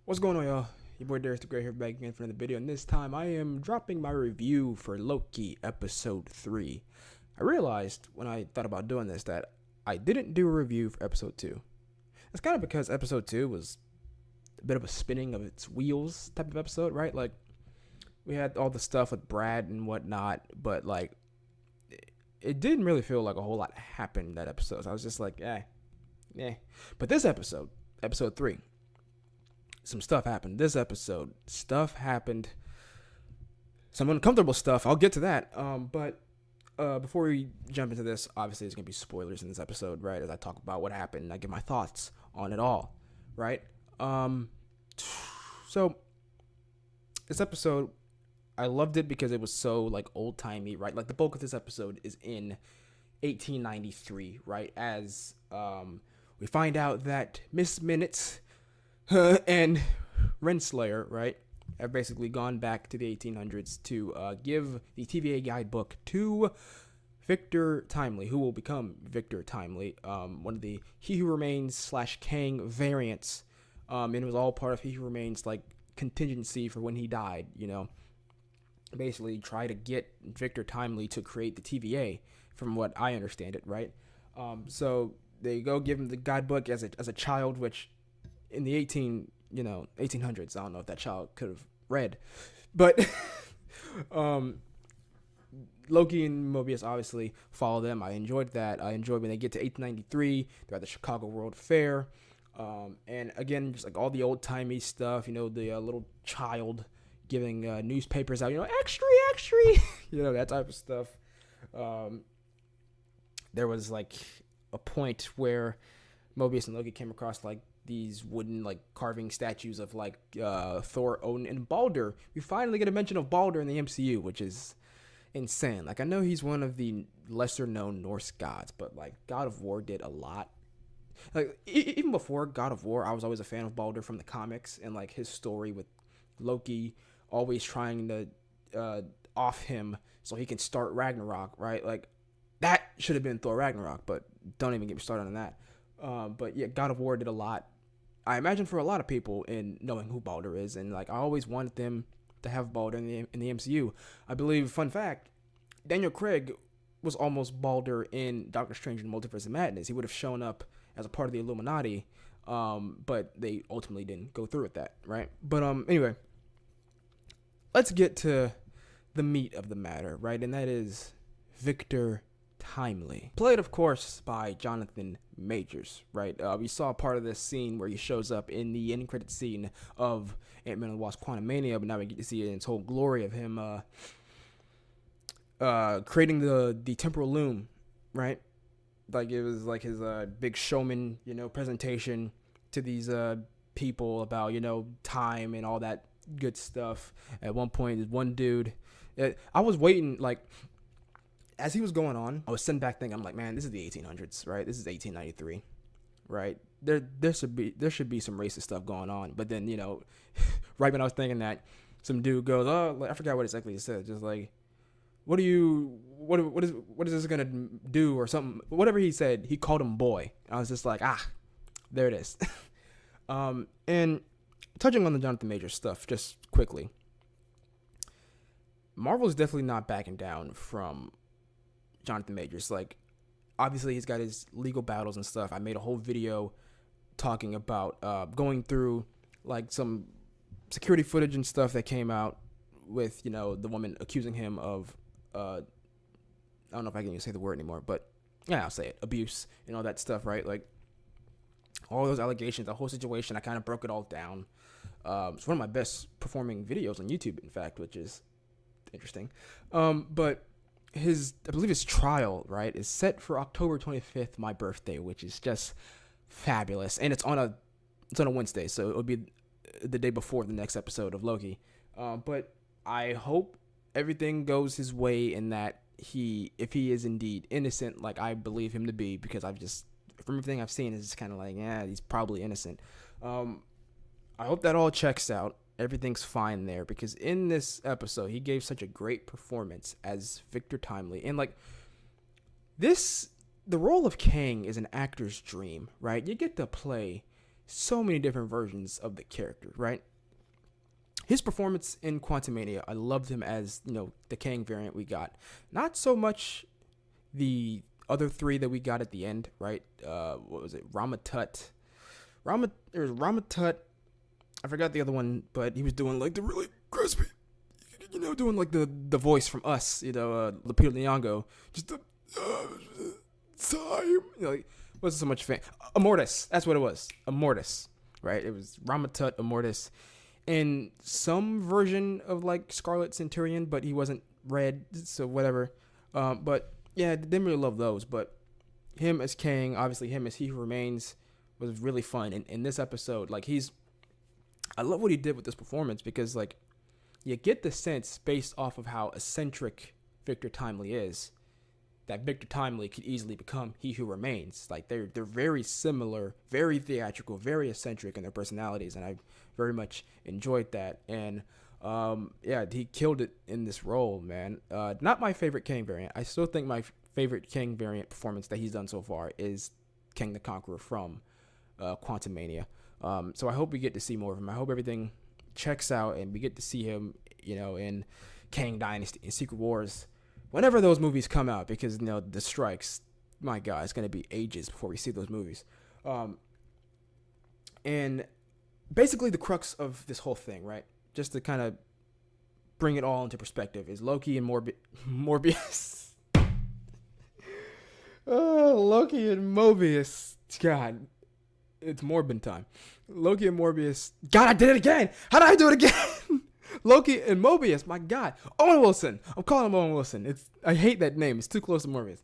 What's going on, y'all? Your boy Darius the Great here, back again for another video, and this time I am dropping my review for Loki Episode 3. I realized when I thought about doing this that I didn't do a review for Episode 2. It's kind of because Episode 2 was a bit of a spinning of its wheels type of episode, right? Like, we had all the stuff with Brad and whatnot, but, like, it didn't really feel like a whole lot happened in that episode. So I was just like, eh. But this episode, Episode 3, some stuff happened. This episode, stuff happened. Some uncomfortable stuff. I'll get to that. But before we jump into this, obviously there's gonna be spoilers in this episode, right? As I talk about what happened, and I give my thoughts on it all, right? So this episode, I loved it because it was so like old timey, right? Like the bulk of this episode is in 1893, right? As we find out that Miss Minutes and Renslayer, right, have basically gone back to the 1800s to give the TVA guidebook to Victor Timely, who will become Victor Timely, one of the He Who Remains / Kang variants, and it was all part of He Who Remains, like, contingency for when he died, you know, basically try to get Victor Timely to create the TVA, from what I understand it, right? So they go give him the guidebook as a child, which in the 1800s, I don't know if that child could have read, but Loki and Mobius obviously follow them. I enjoyed that. I enjoyed when they get to 1893. They're at the Chicago World Fair, and again, just like all the old timey stuff. You know, the little child giving newspapers out. You know, extra, extra. You know, that type of stuff. There was like a point where Mobius and Loki came across like these wooden like carving statues of like Thor, Odin, and Balder. We finally get a mention of Balder in the MCU, which is insane. Like, I know he's one of the lesser known Norse gods, but like God of War did a lot. Like even before God of War, I was always a fan of Balder from the comics, and like his story with Loki always trying to off him so he can start Ragnarok, right? Like that should have been Thor Ragnarok, but don't even get me started on that. But yeah, God of War did a lot, I imagine, for a lot of people in knowing who Balder is, and like I always wanted them to have Balder in the MCU. I believe, fun fact, Daniel Craig was almost Balder in Doctor Strange and Multiverse of Madness. He would have shown up as a part of the Illuminati, but they ultimately didn't go through with that, right? But anyway, let's get to the meat of the matter, right? And that is Victor Timely, played of course by Jonathan Majors, right? We saw part of this scene where he shows up in the end credit scene of Ant-Man and the Wasp: Quantumania, but now we get to see it in its whole glory of him creating the temporal loom, right? Like it was like his big showman, you know, presentation to these people about, you know, time and all that good stuff. At one point, there's one dude. I was waiting, like, as he was going on, I was sitting back thinking, I'm like, man, this is the 1800s, right? This is 1893, right? There should be some racist stuff going on. But then, you know, right when I was thinking that, some dude goes, oh, I forgot what exactly he said, just like, what is this gonna do or something? Whatever he said, he called him boy. I was just like, there it is. And touching on the Jonathan Majors stuff just quickly, Marvel's definitely not backing down from Jonathan Majors. Like, obviously he's got his legal battles and stuff. I made a whole video talking about going through like some security footage and stuff that came out with, you know, the woman accusing him of I don't know if I can even say the word anymore, but yeah, I'll say it, abuse and all that stuff, right? Like all those allegations, the whole situation, I kind of broke it all down. It's one of my best performing videos on YouTube, in fact, which is interesting. But I believe his trial, right, is set for October 25th, my birthday, which is just fabulous. And it's on a Wednesday, so it'll be the day before the next episode of Loki. But I hope everything goes his way, in that if he is indeed innocent, like I believe him to be, because from everything I've seen, it's just kind of like, yeah, he's probably innocent. I hope that all checks out. Everything's fine there, because in this episode he gave such a great performance as Victor Timely, and like the role of Kang is an actor's dream, right? You get to play so many different versions of the character, right? His performance in Quantumania, I loved him as, the Kang variant we got. Not so much the other three that we got at the end, right? What was it? Ramatut. There was Ramatut. I forgot the other one, but he was doing like the really crispy, doing like the voice from Us, Lupita Nyong'o. Just the time, like, wasn't so much fan. Immortus, that's what it was. Immortus, right? It was Ramatut, Immortus, and some version of like Scarlet Centurion, but he wasn't red, so whatever. But yeah, didn't really love those. But him as Kang, obviously him as He Who Remains, was really fun. And in this episode, like I love what he did with this performance, because like you get the sense based off of how eccentric Victor Timely is, that Victor Timely could easily become He Who Remains. Like they're very similar, very theatrical, very eccentric in their personalities, and I very much enjoyed that. And he killed it in this role, man. Not my favorite Kang variant. I still think my favorite Kang variant performance that he's done so far is Kang the Conqueror from Quantumania. So I hope we get to see more of him. I hope everything checks out and we get to see him, in Kang Dynasty and Secret Wars, whenever those movies come out, because, the strikes, my God, it's going to be ages before we see those movies. And basically the crux of this whole thing, right, just to kind of bring it all into perspective, is Loki and Morbius. Loki and Mobius. God, it's Morbin time. Loki and Morbius. God, I did it again. How did I do it again? Loki and Mobius. My God. Owen Wilson. I'm calling him Owen Wilson. I hate that name. It's too close to Morbius.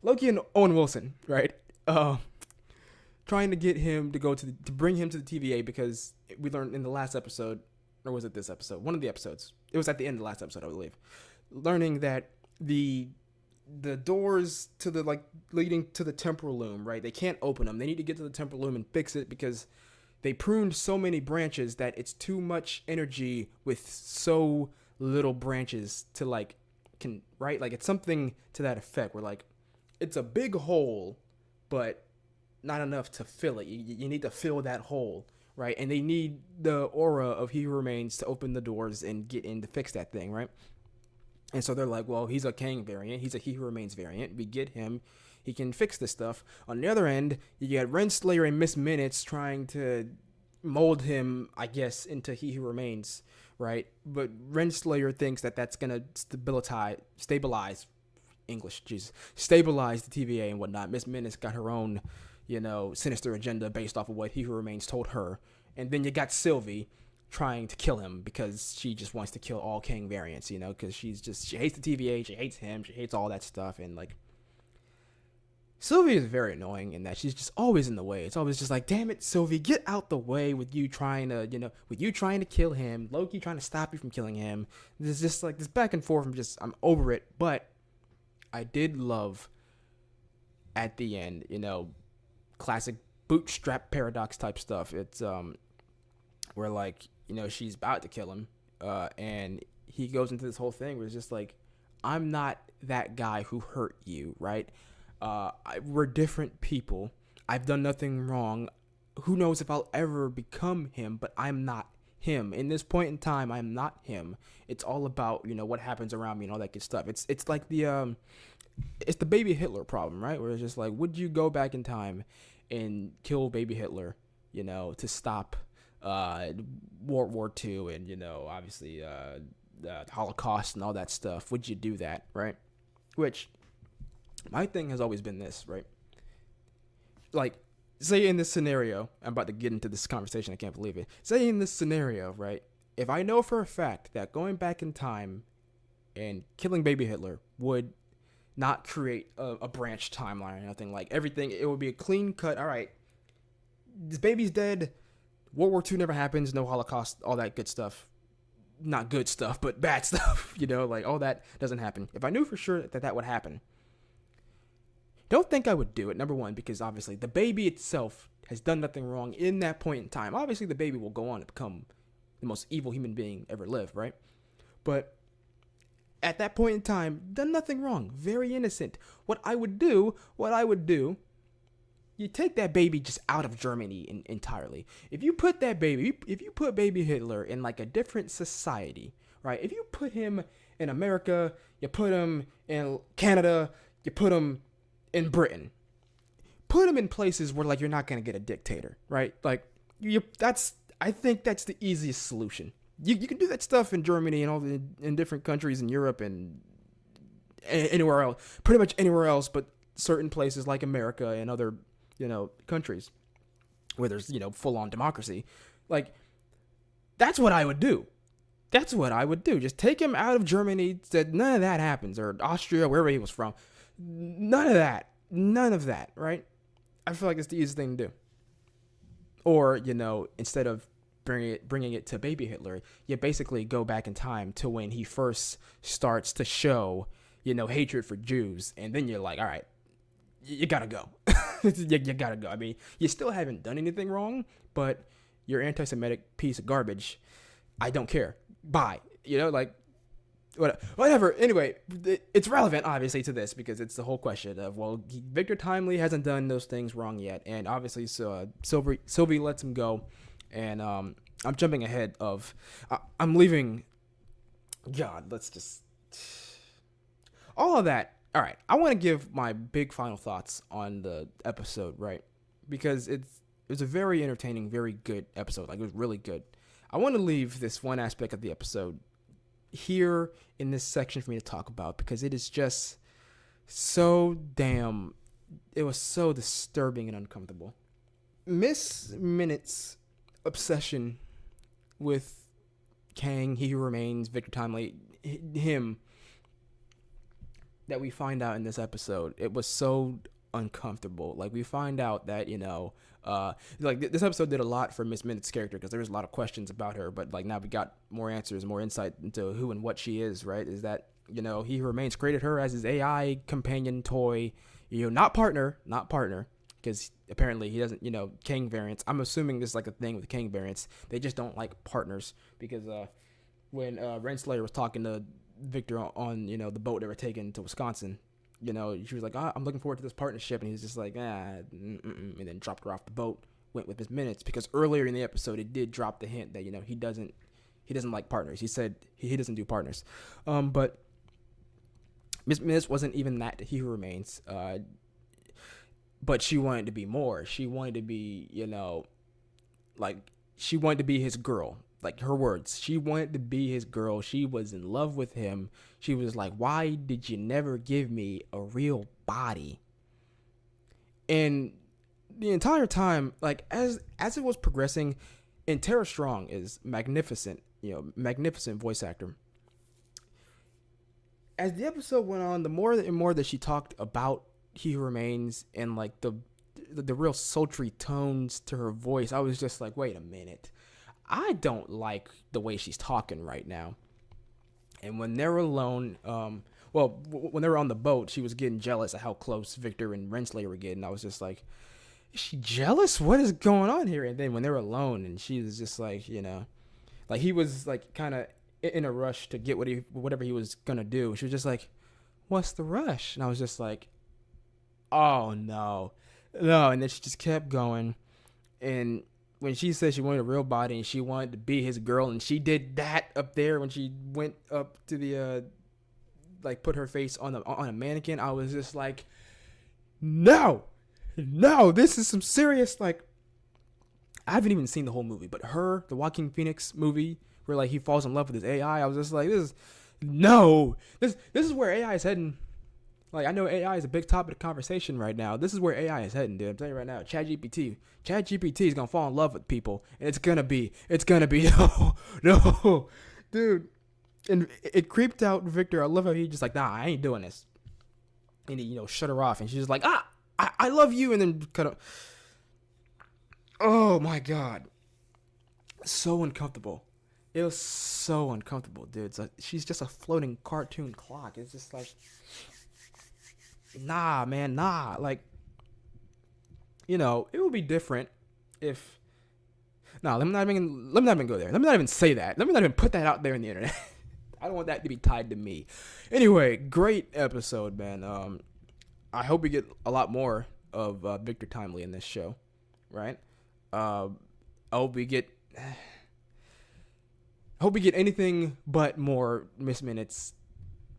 Loki and Owen Wilson, right? Trying to get him to to bring him to the TVA, because we learned in the last episode, or was it this episode? One of the episodes. It was at the end of the last episode, I believe. Learning that the doors to the, like, leading to the temporal loom, right? They can't open them. They need to get to the temporal loom and fix it, because they pruned so many branches that it's too much energy with so little branches to, like, right? Like, it's something to that effect where, like, it's a big hole, but not enough to fill it. You need to fill that hole, right? And they need the aura of He Who Remains to open the doors and get in to fix that thing, right? And so they're like, well, he's a Kang variant. He's a He Who Remains variant. We get him. He can fix this stuff. On the other end, you got Renslayer and Miss Minutes trying to mold him, I guess, into He Who Remains, right? But Renslayer thinks that that's going to stabilize the TVA and whatnot. Miss Minutes got her own, sinister agenda based off of what He Who Remains told her. And then you got Sylvie trying to kill him because she just wants to kill all Kang variants, because she hates the TVA, she hates him, she hates all that stuff. And, like, Sylvie is very annoying in that she's just always in the way. It's always just like, damn it, Sylvie, get out the way with you trying to kill him, Loki trying to stop you from killing him. There's just like this back and forth. I'm over it. But I did love at the end, classic bootstrap paradox type stuff. It's where, like, she's about to kill him, and he goes into this whole thing where it's just like, I'm not that guy who hurt you, right? We're different people. I've done nothing wrong. Who knows if I'll ever become him, but I'm not him. In this point in time, I'm not him. It's all about, what happens around me and all that good stuff. It's like it's the baby Hitler problem, right? Where it's just like, would you go back in time and kill baby Hitler, to stop World War II and, obviously the Holocaust and all that stuff? Would you do that, right? Which, my thing has always been this, right? Like, say in this scenario, I'm about to get into this conversation, I can't believe it. Say in this scenario, right? If I know for a fact that going back in time and killing baby Hitler would not create a branch timeline or nothing, like everything, it would be a clean cut, all right, this baby's dead, World War II never happens, no Holocaust, all that good stuff. Not good stuff, but bad stuff, like all that doesn't happen. If I knew for sure that would happen, don't think I would do it, number one, because obviously the baby itself has done nothing wrong in that point in time. Obviously the baby will go on to become the most evil human being ever lived, right? But at that point in time, done nothing wrong, very innocent. What I would do you take that baby just out of Germany entirely. If you put baby Hitler in like a different society, right? If you put him in America, you put him in Canada, you put him in Britain, put him in places where like you're not gonna get a dictator, right? Like I think that's the easiest solution. You can do that stuff in Germany and in different countries in Europe and anywhere else, pretty much anywhere else, but certain places like America and other, countries where there's, full on democracy. Like, that's what I would do. Just take him out of Germany, said none of that happens, or Austria, wherever he was from. None of that, right? I feel like it's the easiest thing to do. Or, instead of bringing it to baby Hitler, you basically go back in time to when he first starts to show, hatred for Jews, and then you're like, all right, you gotta go. you gotta go. I mean, you still haven't done anything wrong, but you're an anti-Semitic piece of garbage. I don't care. Bye. Whatever. Anyway, it's relevant, obviously, to this, because it's the whole question of, Victor Timely hasn't done those things wrong yet, and obviously, Sylvie lets him go, and I'm jumping ahead of, I'm leaving, God, let's just, all of that. All right, I want to give my big final thoughts on the episode, right? Because it was a very entertaining, very good episode. Like, it was really good. I want to leave this one aspect of the episode here in this section for me to talk about, because it is just it was so disturbing and uncomfortable. Miss Minute's obsession with Kang, He Who Remains, Victor Timely, him, that we find out in this episode, it was so uncomfortable. Like, we find out that, this episode did a lot for Miss Minute's character, because there was a lot of questions about her, but like now we got more answers, more insight into who and what she is, right? Is that, He Who Remains created her as his AI companion toy, not partner, because apparently he doesn't, Kang variants. I'm assuming this is like a thing with Kang variants. They just don't like partners, because when Renslayer was talking to Victor on the boat they were taking to Wisconsin, she was like, I'm looking forward to this partnership, and he's just like, and then dropped her off the boat, went with Miss Minutes, because earlier in the episode it did drop the hint that he doesn't like partners. He said he doesn't do partners, but Miss Minutes wasn't even that He Who Remains, but she wanted to be more. She wanted to be, she wanted to be his girl. Like, her words, she wanted to be his girl. She was in love with him. She was like, why did you never give me a real body? And the entire time, like, as it was progressing, and Tara Strong is magnificent, magnificent voice actor. As the episode went on, the more and more that she talked about He Who Remains, and like the real sultry tones to her voice, I was just like, wait a minute. I don't like the way she's talking right now. And when they were alone, when they were on the boat, she was getting jealous of how close Victor and Renslayer were getting. I was just like, is she jealous? What is going on here? And then when they were alone, and she was just like, like he was like kind of in a rush to get whatever he was gonna do. She was just like, what's the rush? And I was just like, oh no. And then she just kept going, and when she said she wanted a real body and she wanted to be his girl, and she did that up there when she went up to the put her face on a mannequin, I was just like, no, this is some serious, like, I haven't even seen the whole movie, but the Joaquin Phoenix movie where like he falls in love with his AI, I was just like, this is where AI is heading. Like, I know AI is a big topic of conversation right now. This is where AI is heading, dude. I'm telling you right now, ChatGPT is gonna fall in love with people, and it's gonna be no, dude. And it creeped out Victor. I love how he just like, nah, I ain't doing this, and he shut her off, and she's like, I love you, and then cut up. Oh my God, so uncomfortable. It was so uncomfortable, dude. So she's just a floating cartoon clock. It's just like, nah, man, nah. Like, it would be different if. No, let me not even go there. Let me not even say that. Let me not even put that out there in the internet. I don't want that to be tied to me. Anyway, great episode, man. I hope we get a lot more of Victor Timely in this show, right? I hope we get anything but more Miss Minutes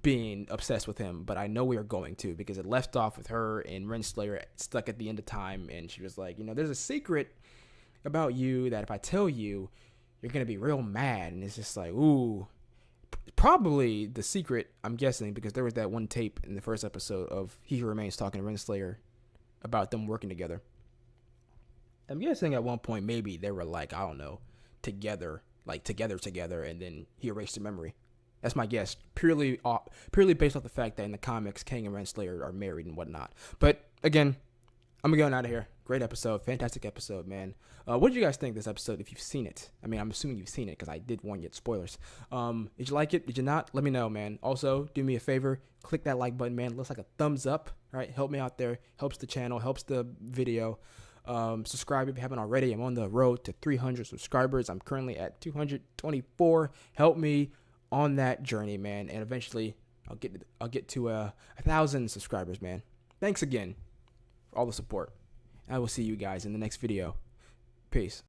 being obsessed with him, but I know we are going to, because it left off with her and Renslayer stuck at the end of time, and she was like, there's a secret about you that if I tell you, you're gonna be real mad. And it's just like, ooh, probably the secret, I'm guessing, because there was that one tape in the first episode of He Who Remains talking to Renslayer about them working together. I'm guessing at one point maybe they were like, I don't know, together, and then he erased the memory. That's my guess, purely based off the fact that in the comics, Kang and Renslayer are married and whatnot. But again, I'm going out of here. Great episode, fantastic episode, man. What did you guys think of this episode if you've seen it? I mean, I'm assuming you've seen it because I did warn you, spoilers. Did you like it? Did you not? Let me know, man. Also, do me a favor, click that like button, man. It looks like a thumbs up, right? Help me out there. Helps the channel, helps the video. Subscribe if you haven't already. I'm on the road to 300 subscribers. I'm currently at 224. Help me on that journey, man, and eventually I'll get to 1,000 subscribers, man. Thanks again for all the support. I will see you guys in the next video. Peace.